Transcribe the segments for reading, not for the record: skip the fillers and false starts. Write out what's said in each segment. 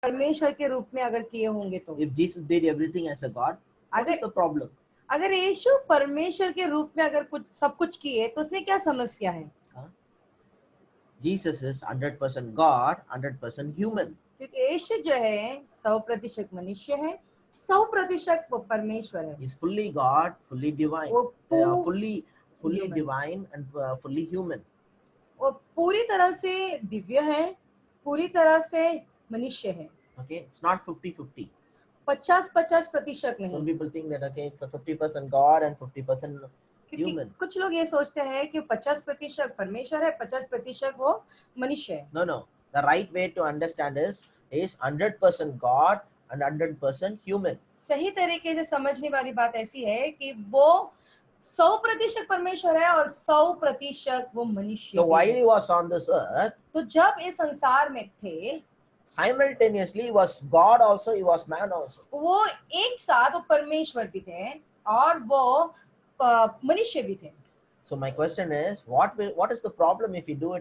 परमेश्वर के रूप में अगर किए होंगे तो, if Jesus did everything as a God, what is the problem? अगर यीशु परमेश्वर के रूप में अगर कुछ सब कुछ किए तो उसमें क्या समस्या है? Jesus is 100% God, 100% human. क्योंकि यीशु जो है 100% मनुष्य है, 100% वो परमेश्वर है। He's fully God, fully divine, वो fully human. divine and fully human. वो पूरी तरह से दिव्य है, पूरी तरह से मनुष्य है। Okay, it's not 50-50. 50-50% नहीं। Some people think that okay, it's a 50% God and 50% human. कुछ लोग ये सोचते हैं कि 50% परमेश्वर है, 50% वो मनुष्य है। No, no. The right way to understand is 100% God and 100% human. सही तरीके से समझने वाली बात ऐसी है कि वो 100% परमेश्वर है और 100% वो मनुष्य So है। while he was on this earth, तो जब इस संसार में थे, simultaneously he was God also, he was man also. वो एक साथ वो परमेश्वर भी थे और वो मनुष्य भी थे। So my question is, what is the problem if you do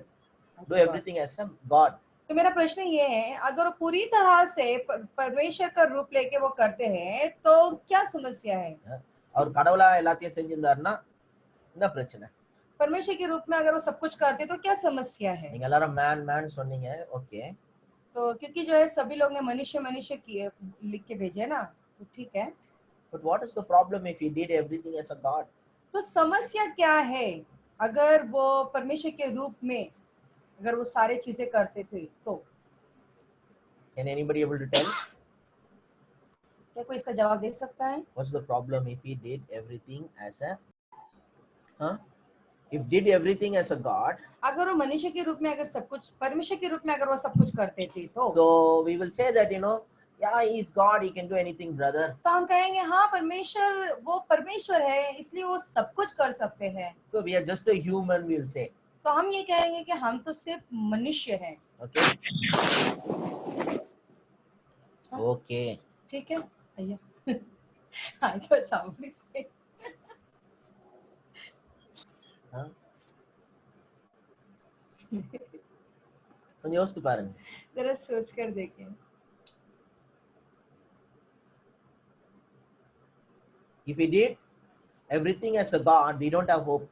everything as a God? तो मेरा प्रश्न ये है, अगर वो पूरी तरह से परमेश्वर का रूप लेके वो करते हैं तो क्या समस्या है? और கடவுளா எல்லாத்தையும் செஞ்சிருந்தாருன்னா என்ன பிரச்சனை? परमेश्वर के रूप में अगर वो सब कुछ करते तो क्या समस्या है? நீங்க எல்லாரும் man சொன்னீங்க, okay. तो क्योंकि जो है सभी लोग ने मनुष्य किए लिख के भेजे ना, तो ठीक है। But what is the problem if he did everything as a God? तो समस्या क्या है अगर वो परमेश्वर के रूप में अगर वो सारे चीजें करते थे तो? Can anybody able to tell? क्या कोई इसका जवाब दे सकता है? What's the problem if he did everything as a if did everything as a God? अगर वो मनुष्य के रूप में अगर सब कुछ परमेश्वर के रूप में अगर वो सब कुछ करते थे तो? So we will say that yeah, he is God, he can do anything, brother. तो हम कहेंगे हाँ परमेश्वर वो परमेश्वर है इसलिए वो सब कुछ कर सकते हैं। So we are just a human, we will say. तो हम ये कहेंगे कि हम तो सिर्फ मनुष्य हैं। Okay. Okay. ठीक है भैया। I thought somebody said. கொஞ்சம் யோசித்து பாருங்க. जरा सोच कर देखें। If we did everything as a God, we don't have hope.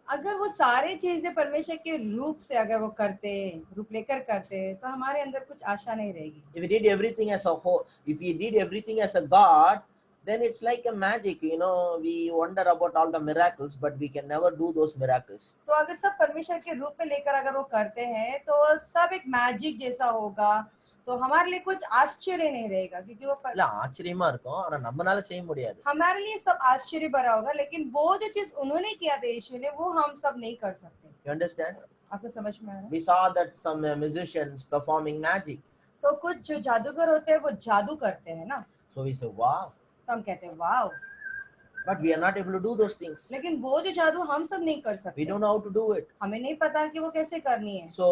अगर वो सारे चीजें परमेश्वर के रूप से अगर वो करते रूप लेकर करते तो हमारे अंदर कुछ आशा नहीं रहेगी। If we did everything as a whole, if we did everything as a God, then it's like a magic, we wonder about all the miracles, but we can never do those miracles. तो अगर सब परमेश्वर के रूप में लेकर अगर वो करते हैं तो सब एक मैजिक जैसा होगा, तो हमारे लिए कुछ आश्चर्य नहीं रहेगा क्योंकि वो இல்ல ஆச்சரியமா இருக்கும், ஆனா நம்மனால செய்ய முடியாது. हमारे लिए सब आश्चर्य भरा होगा, लेकिन वो जो चीज उन्होंने किया था यीशु ने वो हम सब नहीं कर सकते। You understand? आपको समझ में आ रहा है? We saw that some musicians performing magic. तो कुछ जो जादूगर होते हैं वो जादू करते हैं ना, So we say, wow. तो हम कहते हैं wow, But we are not able to do those things. लेकिन वो जो जादू हम सब नहीं कर सकते। We don't know how to do it. हमें नहीं पता कि वो कैसे करनी है। So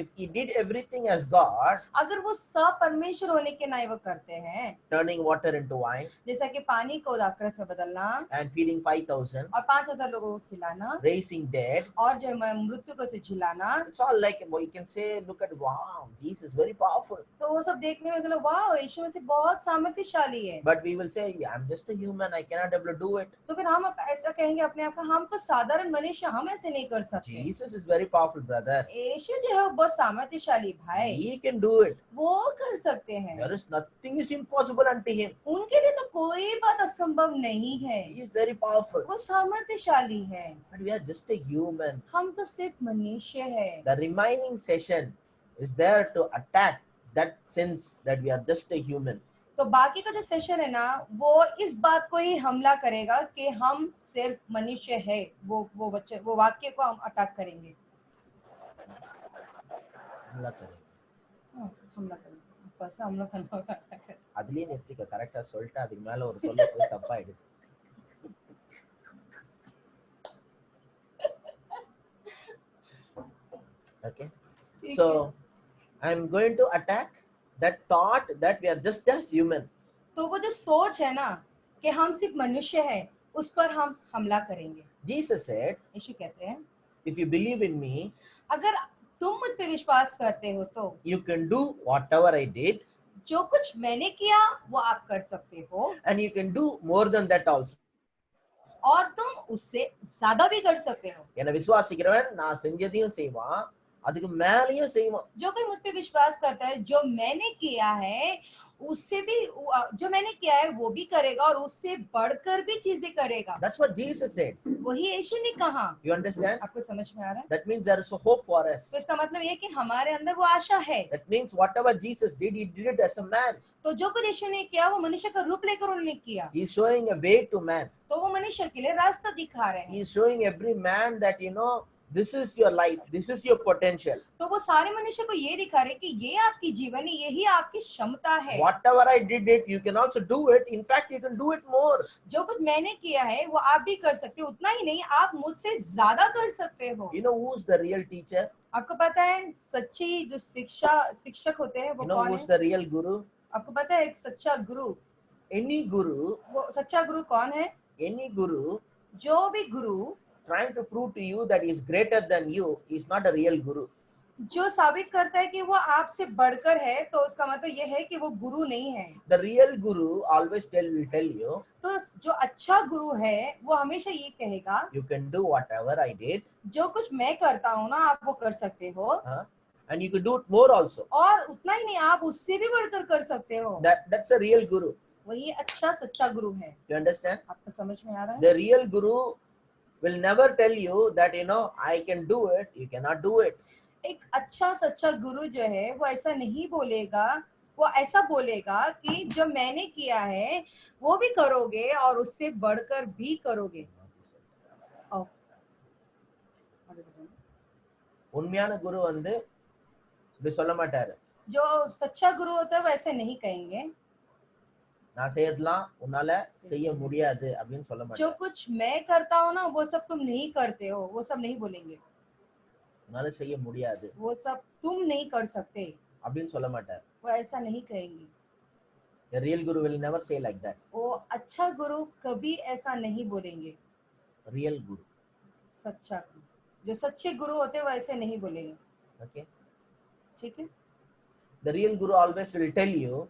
if he did everything as God, अगर वो सब परमेश्वर होने के नाते वो करते हैं, turning water into wine, जैसा कि पानी को द्राक्षरस में बदलना, and feeding 5,000, और 5,000 लोगों को खिलाना, raising dead, और जो मृत्यु को से जिलाना, it's all like you can say, look at, wow, Jesus is very powerful. तो वो सब देखने में चलो वाओ यीशु मसीह बहुत सामर्थ्यशाली है। But we will say, yeah, I'm just a human, I cannot able to do it. तो फिर हम ऐसा कहेंगे अपने आप को, हम तो साधारण मनुष्य, हम ऐसे नहीं कर सकते। Jesus is very powerful, brother. यीशु जो है वो बहुत सामर्थ्यशाली भाई, He can do it. वो कर सकते हैं। There is nothing is impossible unto him. उनके लिए तो कोई बात असंभव नहीं है। He is very powerful. वो सामर्थ्यशाली है। But we are just a human. हम तो सिर्फ मनुष्य है। The remaining session is there to attack that sense that we are just a human. तो बाकी का जो सेशन है ना वो इस बात को ही हमला करेगा कि हम सिर्फ मनुष्य है, वो वाक्य को हम अटैक करेंगे। हमला करेंगे। हमला करेंगे। फर्स्ट हमला करना है। அதுலயே நிறுத்திக்க, கரெக்ட்டா சொல்லிட்டு அதுக்கு மேல ஒரு சொல்ல போய் தப்பாயிடுது. Okay. So I'm going to attack that thought that we are just a human. तो वो जो सोच है ना कि हम सिर्फ मनुष्य है, उस पर हम हमला करेंगे। Jesus said, यीशु कहते हैं, if you believe in me, अगर तुम मुझ पे विश्वास करते हो तो you can do whatever I did, जो कुछ मैंने किया वो आप कर सकते हो, and you can do more than that also. और तुम उससे ज्यादा भी कर सकते हो. என்னை விசுவாசிக்கிறவன் நான் செஞ்சதையும் செய்வான், அதுக்கு மேலேயும் செய்வான். जो कोई मुझ पे विश्वास करता है, जो मैंने किया है उससे भी, जो मैंने किया है वो भी करेगा और उससे बढ़कर भी चीजें करेगा. That's what Jesus said. वही यीशु ने कहा. You understand? आपको समझ में आ रहा है? That means there is a hope for us. तो इसका मतलब ये कि हमारे अंदर वो आशा है. That means whatever Jesus did, he did it as a man. तो जो कुछ यीशु ने किया वो मनुष्य का रूप लेकर उन्होंने किया. He is showing a way to man. तो वो मनुष्य के लिए रास्ता दिखा रहे हैं. He is showing every man that, you know, this is your life, this is your potential. तो वो सारे मनुष्य को ये दिखा रहे हैं कि ये आपकी जीवन है, यही आपकी क्षमता है. Whatever I did it, you can also do it. In fact, you can do it more. जो कुछ मैंने किया है वो आप भी कर सकते हो. उतना ही नहीं, आप मुझसे ज्यादा कर सकते हो. You know who's the real teacher? आपको पता है सच्ची जो शिक्षक होते हैं वो You know कौन who's है? the real guru? आपको पता है एक सच्चा गुरु, Any guru, वो सच्चा गुरु कौन है? any guru जो भी गुरु trying to prove to you that he is greater than you is not a real guru. जो साबित करता है कि वो आपसे बढ़कर है, तो उसका मतलब ये है कि वो गुरु नहीं है. The real guru always will tell you, तो जो अच्छा गुरु है वो हमेशा ये कहेगा, you can do whatever I did, जो कुछ मैं करता हूँ ना आप वो कर सकते हो, and you can do it more also. और उतना ही नहीं आप उससे भी बढ़कर कर सकते हो. That's a real guru. वही अच्छा सच्चा गुरु है. You understand? आपको समझ में आ रहा है? The real guru will never tell you that, you know, I can do it, you cannot do it. एक अच्छा सच्चा गुरु जो है वो ऐसा नहीं बोलेगा, वो ऐसा बोलेगा कि जो मैंने किया है वो भी करोगे और उससे बढ़कर भी करोगे. உண்மையான குரு வந்து இப்படி சொல்ல மாட்டாரு. जो सच्चा गुरु होता है वो ऐसे नहीं कहेंगे, நான் செய்யறதெல்லாம் உன்னால செய்ய முடியாது அப்படின்னு சொல்ல जो மாட்டாரு. कुछ मैं करता हूँ ना वो सब तुम नहीं करते हो, वो सब नहीं बोलेंगे. உன்னால செய்ய முடியாது वो सब तुम नहीं कर सकते, அப்படின்னு சொல்ல மாட்டாரு. वो ऐसा नहीं कहेंगे. The real guru will never say like that. वो अच्छा गुरु कभी ऐसा नहीं बोलेंगे. Real guru. सच्चा गुरु, जो सच्चे गुरु होते हैं वो ऐसे नहीं बोलेंगे. Okay. ठीक है? The real guru always will tell you,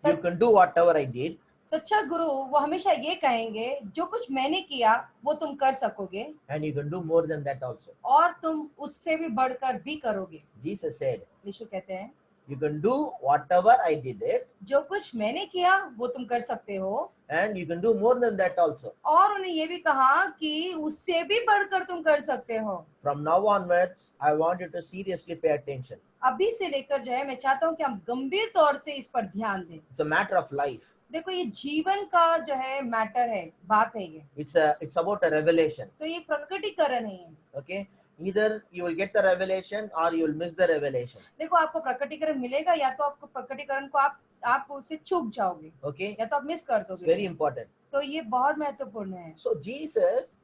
you can do whatever I did. सच्चा गुरु वो हमेशा ये कहेंगे, जो कुछ मैंने किया वो तुम कर सकोगे, And you can do more than that also. और तुम उससे भी बढ़कर भी करोगे. Jesus said, यीशु कहते हैं, you can do whatever I did it, जो कुछ मैंने किया वो तुम कर सकते हो, and you can do more than that also. और उन्हें ये भी कहा कि उससे भी बढ़कर तुम कर सकते हो. From now onwards, I want you to seriously pay attention. अभी से लेकर जो है मैं चाहता हूँ कि हम गंभीर तौर से इस पर ध्यान दें. It's a matter of life. देखो ये जीवन का जो है मैटर है, बात है ये. It's about a revelation. तो ये प्रकटीकरण है ये. Okay. Either you will get the revelation or you will miss the revelation. देखो आपको प्रकटीकरण मिलेगा, या तो आपको प्रकटीकरण को आप उसे चूक जाओगे, Okay. या तो आप मिस कर It's दोगे. very important. तो ये बहुत महत्वपूर्ण है. So Jesus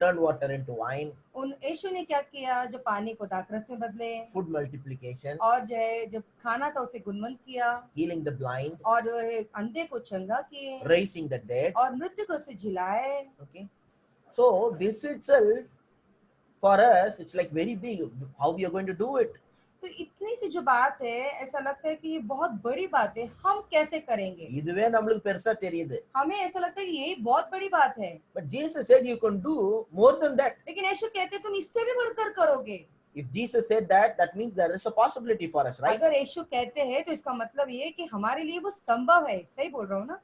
turned water into wine, उन यीशु ने क्या किया, जो पानी को दाखरस में बदले, food multiplication, और जो है जो खाना था उसे गुणवंत किया, healing the blind, और जो है अंधे को चंगा किए, raising the dead. और मृत्यु को से जिलाए. Okay. So this itself for us, it's like very big. How we are going to do it? तो इतनी सी जो बात है, ऐसा लगता है कि ये बहुत बड़ी बात है, हम कैसे करेंगे? இதுவே நம்மளுக்கு பெருசா தெரியுது. हमें ऐसा लगता है कि यही बहुत बड़ी बात है. But Jesus said you can do more than that. लेकिन यीशु कहते तुम इससे भी बढ़कर करोगे. If Jesus said that, that means there is a possibility for us, right? अगर यीशु कहते हैं तो इसका मतलब ये है कि हमारे लिए वो संभव है. सही बोल रहा हूँ ना?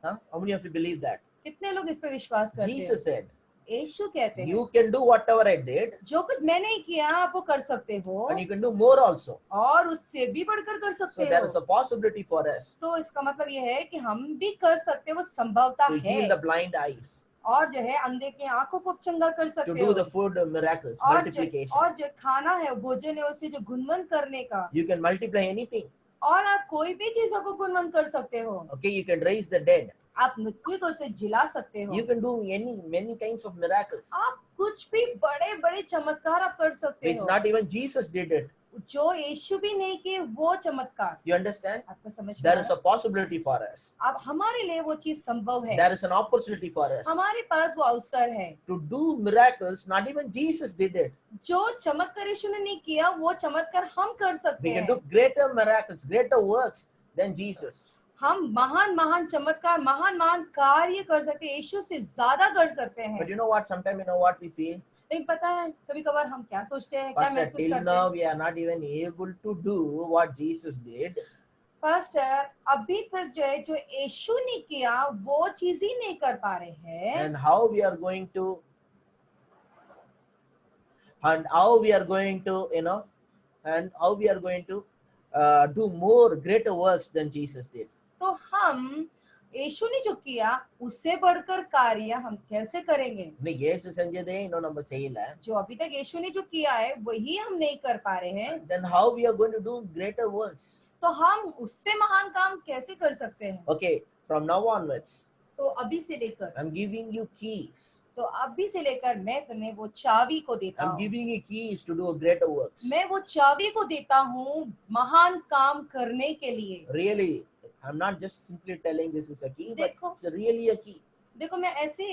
Huh? How many of you believe that? कितने लोग इस पे विश्वास करते हैं? Jesus said, यीशु कहते हैं, you can do whatever I did, जो कुछ मैंने ही किया आप वो कर सकते हो, and you can do more also. और उससे भी बढ़कर कर So सकते there is हो. a possibility for us तो इसका मतलब ये है कि हम भी कर सकते हैं, वो संभवता to heal है. the blind eyes, और जो है अंधे की आंखों को चंगा कर to सकते do हो, the food miracles, और multiplication. जो खाना है भोजन है उसे जो गुणवंत करने का, You can multiply anything. और आप कोई भी चीजों को गुणवंत कर सकते हो. Okay, you can raise the dead. आप मृत्यु को से जिला सकते हो. You can do many kinds of miracles. आप कुछ भी बड़े बड़े चमत्कार आप कर सकते Which हो, not even Jesus did it. जो यीशु भी नहीं किए वो चमत्कार। You understand? आपको समझ में There आ is रहा a possibility for us. है? अब हमारे लिए वो चीज संभव है, There is an opportunity for us हमारे पास वो अवसर है। to do miracles. Not even Jesus did it. जो चमत्कार यीशु ने नहीं किया वो चमत्कार हम कर सकते We can हैं। do greater miracles, greater works than Jesus. हम महान महान चमत्कार, महान महान कार्य कर सकते हैं, यीशु से ज्यादा कर सकते But हैं। you know what? Sometimes you know what we feel? लेकिन पता है कभी कभार हम क्या सोचते हैं, क्या Pastor, महसूस till करते now हैं? we are not even able to do what Jesus did. Pastor, अभी तक जो है जो यीशु ने किया वो चीज ही नहीं कर पा रहे हैं। And how we are going to, and how we are going to, and how we are going to do more greater works than Jesus did. तो हम यीशु ने जो किया उससे बढ़कर कार्य हम कैसे करेंगे? இன்னைக்கு இயேசு செஞ்சதே இன்னும் நம்ம செய்யல. जो अभी तक यीशु ने जो किया है वही हम नहीं कर पा रहे हैं, Then how we are going to do greater works? तो हम उससे महान काम कैसे कर सकते हैं? Okay, from now onwards, तो अभी से लेकर, I'm giving you keys. तो अभी से लेकर मैं तुम्हें वो चाबी को देता I'm हूँ। giving you keys to do greater works. मैं वो चाबी को देता हूँ महान काम करने के लिए। Really, I'm not just simply telling this is a key, but देखो, it's really a key. देखो मैं ऐसे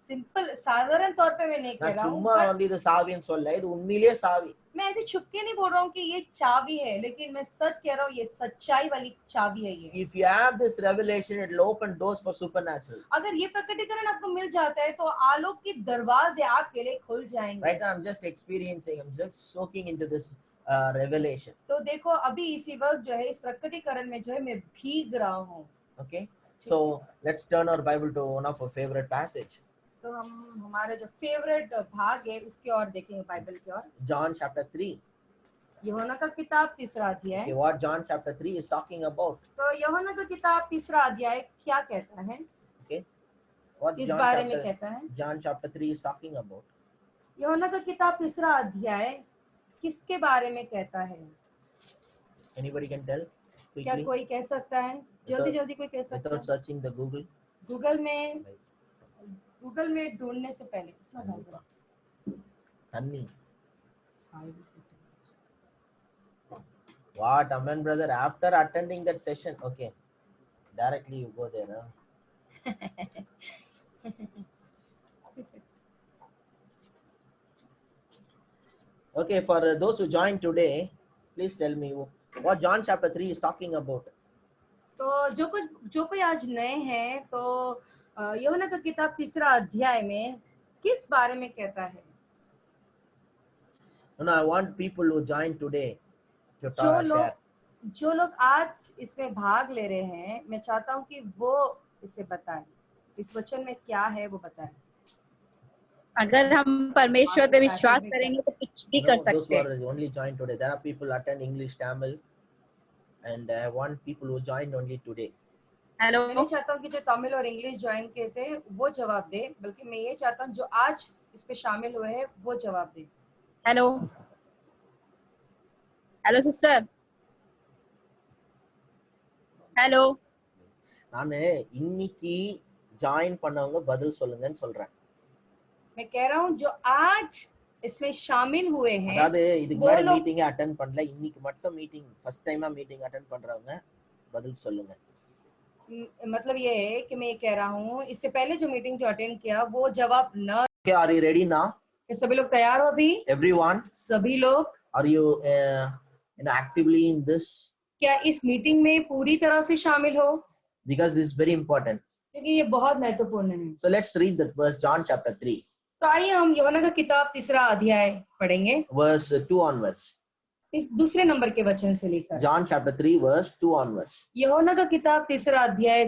सिंपल साधारण तौर पे मैं नहीं कह நான் रहा हूँ, சும்மா வந்து இது சாவின்னு சொல்ல, இது உண்மையிலேயே சாவி. मैं ऐसे छुप के नहीं बोल रहा हूँ कि ये चाबी है, लेकिन मैं सच कह रहा हूँ ये सच्चाई वाली चाबी है ये। If you have this revelation, it will open doors for supernatural. अगर ये प्रकटीकरण आपको मिल जाता है तो आलोक के दरवाजे आपके लिए खुल जाएंगे। Right now, I'm just experiencing, I'm just soaking into this revelation. तो देखो अभी इसी वक्त जो है इस प्रकटीकरण में जो है मैं भीग रहा हूँ। Okay, so let's turn our Bible to one of our favorite passage. तो हम हमारा जो फेवरेट भाग है उसकी ओर देखेंगे, बाइबल की ओर। John chapter 3. यूहन्ना का किताब तीसरा अध्याय। Okay, what John chapter 3 is talking about? तो यूहन्ना का किताब तीसरा अध्याय क्या कहता है? Okay, what इस बारे में John कहता है? chapter 3 is talking about? यूहन्ना का किताब तीसरा अध्याय किसके बारे में कहता है? Anybody can tell क्या quickly कोई कह सकता है? जल्दी जल्दी कोई कह सकता without है? searching the Google? गूगल में ढूंढने से पहले किसका Bible? Honey. What, amen, brother? After attending that session, okay, directly you go there. Huh? Okay, for those who joined today, please tell me what John chapter 3 is talking about. तो जो कोई आज नए हैं तो यूहन्ना का किताब तीसरा अध्याय में किस बारे में कहता है? No, I want people who joined today to share. जो लोग आज इसमें भाग ले रहे हैं, मैं चाहता हूँ कि वो इसे बताएं, इस वचन में क्या है वो बताएं। अगर हम परमेश्वर पे विश्वास करेंगे तो कुछ भी कर सकते हैं। Those who are only joined today, there are people attend English, Tamil, and I want people who joined only today. Hello, मैं नहीं चाहता हूँ कि जो तमिल और इंग्लिश ज्वाइन किए थे वो जवाब दे, बल्कि मैं ये चाहता हूँ जो आज इस पे शामिल हुए हैं वो जवाब दे। Hello, hello sister, hello. நானு இன்னைக்கு ஜாயின் பண்ணவங்க பதில் சொல்லுங்கன்னு சொல்றேன். मैं कह रहा हूँ जो आज इसमें शामिल हुए हैं, அதாவது இதுக்கு முன்னாடி மீட்டிங் அட்டெண்ட் பண்ணல, இன்னைக்கு மட்டும் மீட்டிங் ஃபர்ஸ்ட் டைமா மீட்டிங் அட்டெண்ட் பண்றவங்க பதில் சொல்லுங்க। मतलब ये है कि मैं ये कह रहा हूँ इससे पहले जो मीटिंग जो अटेंड किया वो जवाब न। Okay, are you ready now? सभी लोग तैयार हो अभी? Everyone? सभी लोग? Are you actively in this? क्या इस मीटिंग में पूरी तरह से शामिल हो? Because this is very important. क्योंकि ये बहुत महत्वपूर्ण है। So let's read that verse, John chapter 3. तो आइए हम यूहन्ना का किताब तीसरा अध्याय पढ़ेंगे, verse 2 onwards. इस दूसरे नंबर के वचन से लेकर। John chapter 3 verse 2 onwards. यूहन्ना का किताब तीसरा अध्याय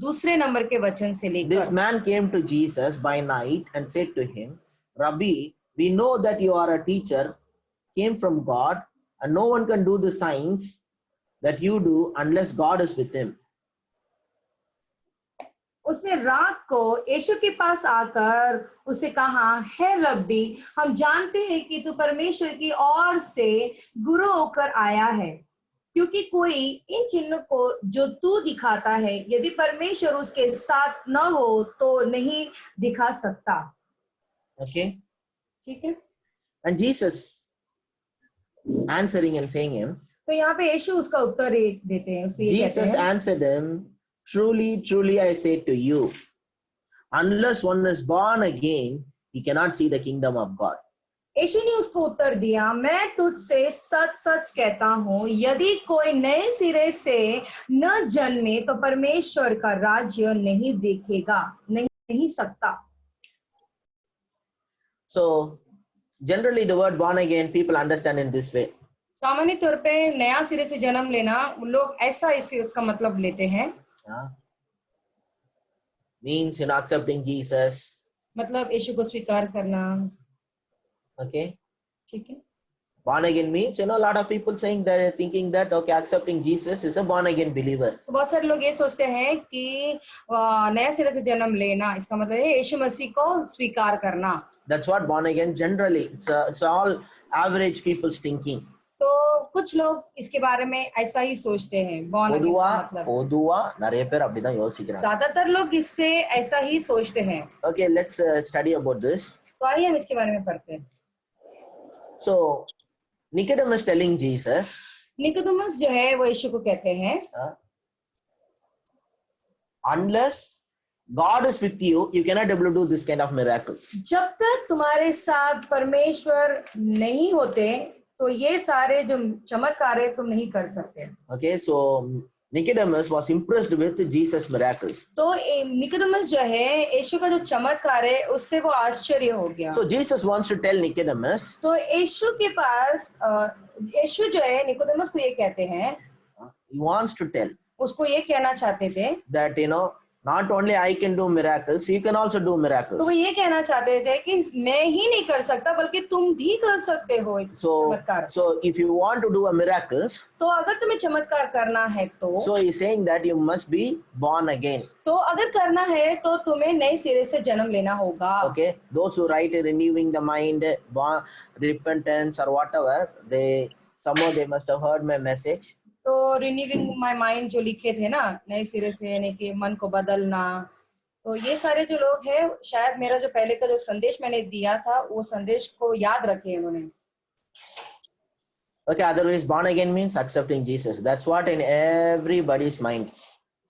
दूसरे नंबर के वचन से लेकर। This man came to Jesus by night and said to him, Rabbi, we know that you are a teacher, came from God, and no one can do the signs that you do unless God is with him. उसने रात को यीशु के पास आकर उसे कहा, है रब्बी, हम जानते हैं कि तू परमेश्वर की ओर से गुरु होकर आया है, क्योंकि कोई इन चिन्हों को जो तू दिखाता है यदि परमेश्वर उसके साथ न हो तो नहीं दिखा सकता। Okay? ठीक है? And Jesus answering and saying him, तो यहाँ पे यीशु उसका उत्तर देते हैं, उसको ये कहते Jesus हैं, answered him, truly, truly I say to you, unless one is born again, he cannot see the kingdom of God. यीशु ने उसको उत्तर दिया, मैं तुझसे सच सच कहता हूँ, यदि कोई नए सिरे से न जन्मे तो परमेश्वर का राज्य नहीं देखेगा, नहीं सकता. So, generally the word born again, people understand in this way. सामान्य तौर पे नया सिरे से जन्म लेना लोग ऐसा इसका मतलब लेते हैं, Means accepting Jesus. मतलब यीशु को स्वीकार करना. Okay. ठीक है. Born again means, a lot of people thinking that, okay, accepting Jesus is a born again believer. तो बहुत सारे लोग ये सोचते हैं कि नया सिरे से जन्म लेना इसका मतलब है यीशु मसीह को स्वीकार करना. That's what born again generally. It's all average people's thinking. तो कुछ लोग इसके बारे में ऐसा ही सोचते हैं. born again मतलब பொதுவா நிறைய பேர் அப்படிதான் யோசிக்கிறாங்க. ज्यादातर लोग इससे ऐसा ही सोचते हैं. Okay, let's study about this. तो आइए हम इसके बारे में पढ़ते हैं. So Nicodemus telling Jesus, Nicodemus जो है वो यीशु को कहते हैं, unless God is with you, you cannot able to do this kind of miracles. जब तक तुम्हारे साथ परमेश्वर नहीं होते तो ये सारे जो चमत्कार है तुम नहीं कर सकते. Okay, so Nicodemus was impressed with Jesus' miracles. तो निकोदेमस जो है यीशु का जो चमत्कार है उससे वो आश्चर्य हो गया. So Jesus wants to tell Nicodemus, तो यीशु के पास यीशु जो है निकोदेमस को ये कहते हैं, he wants to tell उसको ये कहना चाहते थे that not only I can do miracles, you can also do miracles. तो वो ये कहना चाहते थे कि मैं ही नहीं कर सकता बल्कि तुम भी कर सकते हो चमत्कार. So if you want to do a miracles, तो अगर तुम्हें चमत्कार करना है तो so he's saying that you must be born again. तो अगर करना है तो तुम्हें नए सिरे से जन्म लेना होगा. Okay, those who write renewing the mind, repentance or whatever, somehow they must have heard my message. तो रिन्यूइंग माय माइंड जो लिखे थे ना, नए सिरे से यानी कि मन को बदलना, तो ये सारे जो लोग हैं शायद मेरा जो पहले का जो संदेश मैंने दिया था वो संदेश को याद रखे उन्होंने. Okay, otherwise born again means accepting Jesus. That's what in everybody's mind.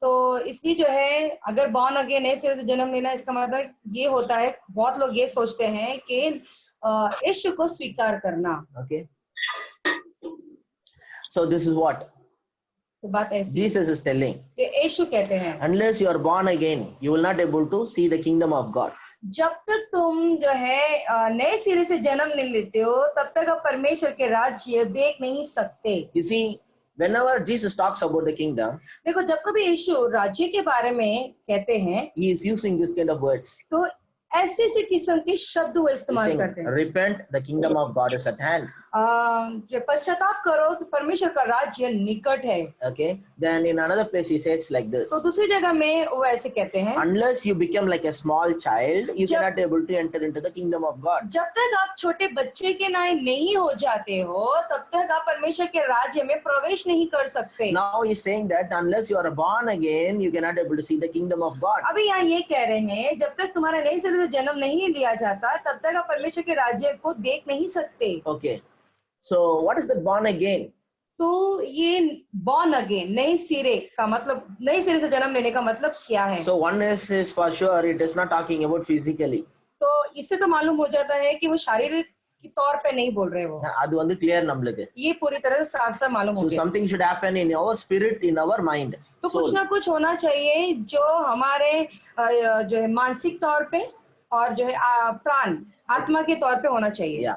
तो इसलिए जो है अगर born again नए सिरे से जन्म लेना इसका मतलब ये होता है, बहुत लोग ये सोचते हैं कि यीशु को स्वीकार करना. Okay, so this is what तो बात ऐसी Jesus is telling. यीशु कहते हैं, Unless you are born again, you will not able to see the kingdom of God. जब तक तुम जो है नए सिरे से जन्म नहीं लेते हो तब तक आप परमेश्वर के राज्य देख नहीं सकते. You see, whenever Jesus talks about the kingdom, देखो जब कभी यीशु राज्य के बारे में कहते हैं he is using this kind of words. तो ऐसे ऐसे किस्म के शब्द वो इस्तेमाल करते हैं. Repent, the kingdom of God is at hand. जो पश्चाताप करो तो परमेश्वर का राज्य निकट है. Okay, then in another place he says like this. तो दूसरी जगह में वो ऐसे कहते हैं, Unless you become like a small child, you cannot able to enter into the kingdom of God. जब तक आप छोटे बच्चे के नाय नहीं हो जाते हो तब तक आप परमेश्वर के राज्य में प्रवेश नहीं कर सकते. Now he's saying that unless you are born again, you cannot able to see the kingdom of God. अभी यहाँ ये कह रहे हैं जब तक तुम्हारा नए सिरे से जन्म नहीं लिया जाता तब तक आप परमेश्वर के राज्य को देख नहीं सकते. Okay, so what is that born again? तो ये born again नए सिरे का मतलब, नए सिरे से जन्म लेने का मतलब क्या है? So one is for sure it is not talking about physically. तो इससे तो मालूम हो जाता है कि वो शारीरिक के तौर पे नहीं बोल रहे वो. அது வந்து clear நம்மளுக்கு. ये पूरी तरह से साफ साफ मालूम हो So गया. something should happen in our spirit, in our mind. तो कुछ ना कुछ होना चाहिए जो हमारे जो है मानसिक तौर पे और जो है प्राण आत्मा के तौर पे होना चाहिए. Yeah.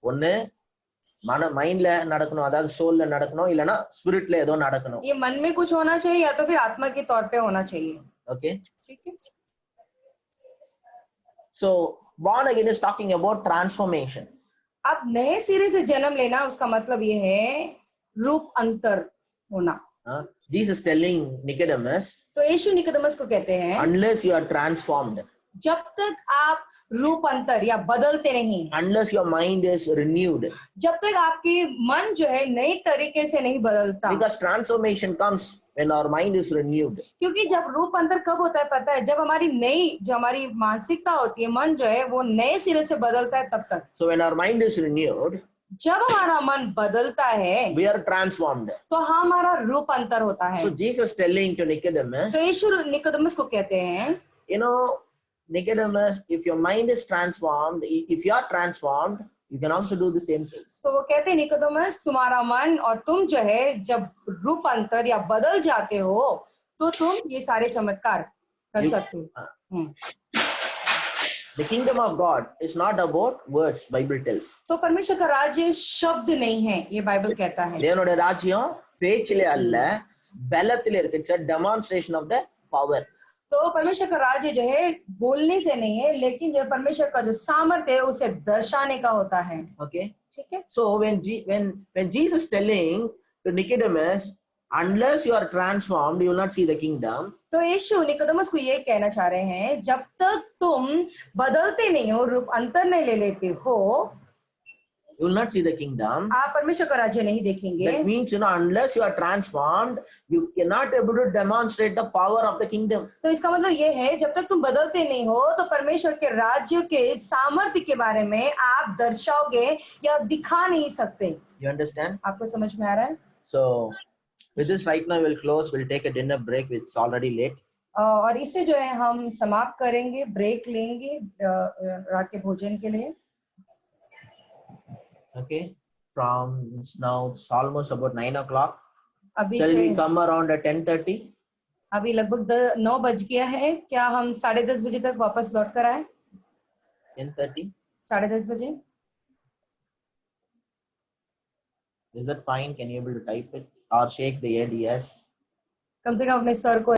ஒன்னு மைண்ட்ல நடக்கணும், அதாவது சோல்ல நடக்கணும், இல்லனா ஸ்பிரிட்ல ஏதோ நடக்கணும். ये मन में कुछ होना चाहिए या तो फिर आत्मा के तौर पे होना चाहिए. Okay, ठीक है. so born again is talking about transformation. अब नए सिरे से जन्म लेना उसका मतलब ये है रूप अंतर होना. Jesus telling Nicodemus, तो यीशु निकोदेमस को कहते हैं, unless you are transformed, जब तक आप रूपांतर या बदलते नहीं, unless your mind is renewed, जब तक आपके मन जो है नए तरीके से नहीं बदलता. because transformation comes when our mind is renewed. क्योंकि जब रूपांतर कब होता है पता है, जब हमारी नई जो हमारी मानसिकता होती है, मन जो है वो नए सिरे से बदलता है तब तक. So when our mind is renewed, जब हमारा मन बदलता है we are transformed. तो हमारा रूपांतर होता है. So Jesus telling to Nicodemus, तो यीशु निकोदेमुस को कहते हैं, you know, Nicodemus, if your mind is transformed, if you are transformed, you can also do the same things. तो वो कहते हैं निकोदेमुस, तुम्हारा मन और तुम जो है जब रूपांतर या बदल जाते हो तो तुम ये सारे चमत्कार कर सकते हो. The kingdom of God is not about words, Bible tells. तो परमेश्वर का राज्य शब्द नहीं है, ये बाइबल कहता है. தேவனுடைய ராஜ்யம் பேச்சிலே அல்ல பலத்திலே இருக்கு. It's a demonstration of the power. तो परमेश्वर का राज्य जो है बोलने से नहीं है, लेकिन जो परमेश्वर का जो सामर्थ्य है उसे दर्शाने का होता है. Okay. ठीक है. So when Jesus telling to Nicodemus, unless you are transformed, you will not see the kingdom. तो यीशु निकोदेमुस को ये कहना चाह रहे हैं, जब तक तुम बदलते नहीं हो, रूपांतर नहीं ले लेते हो, You will not see the kingdom. आप परमेश्वर का राज्य नहीं देखेंगे. That means, unless you are transformed, you cannot able to demonstrate the power of the kingdom. तो इसका मतलब ये है, जब तक तुम बदलते नहीं हो तो परमेश्वर के राज्य के सामर्थ्य के बारे में आप दर्शाओगे या दिखा नहीं सकते. You understand? आपको समझ में आ रहा है? So with this, right now we'll close. We'll take a dinner break. It's already late. और इससे जो है हम समाप्त करेंगे, ब्रेक लेंगे रात के भोजन के लिए. Okay. From now, it's almost about 9 o'clock. अभी Shall we come around at 10:30? अभी लगभग 9 बज गया है. क्या हम 10:30 बजे तक वापस लौट कर आए? 10:30. 10:30 बजे. Is that fine? Can you able to type it or shake the head? Yes. कम से कम अपने सर को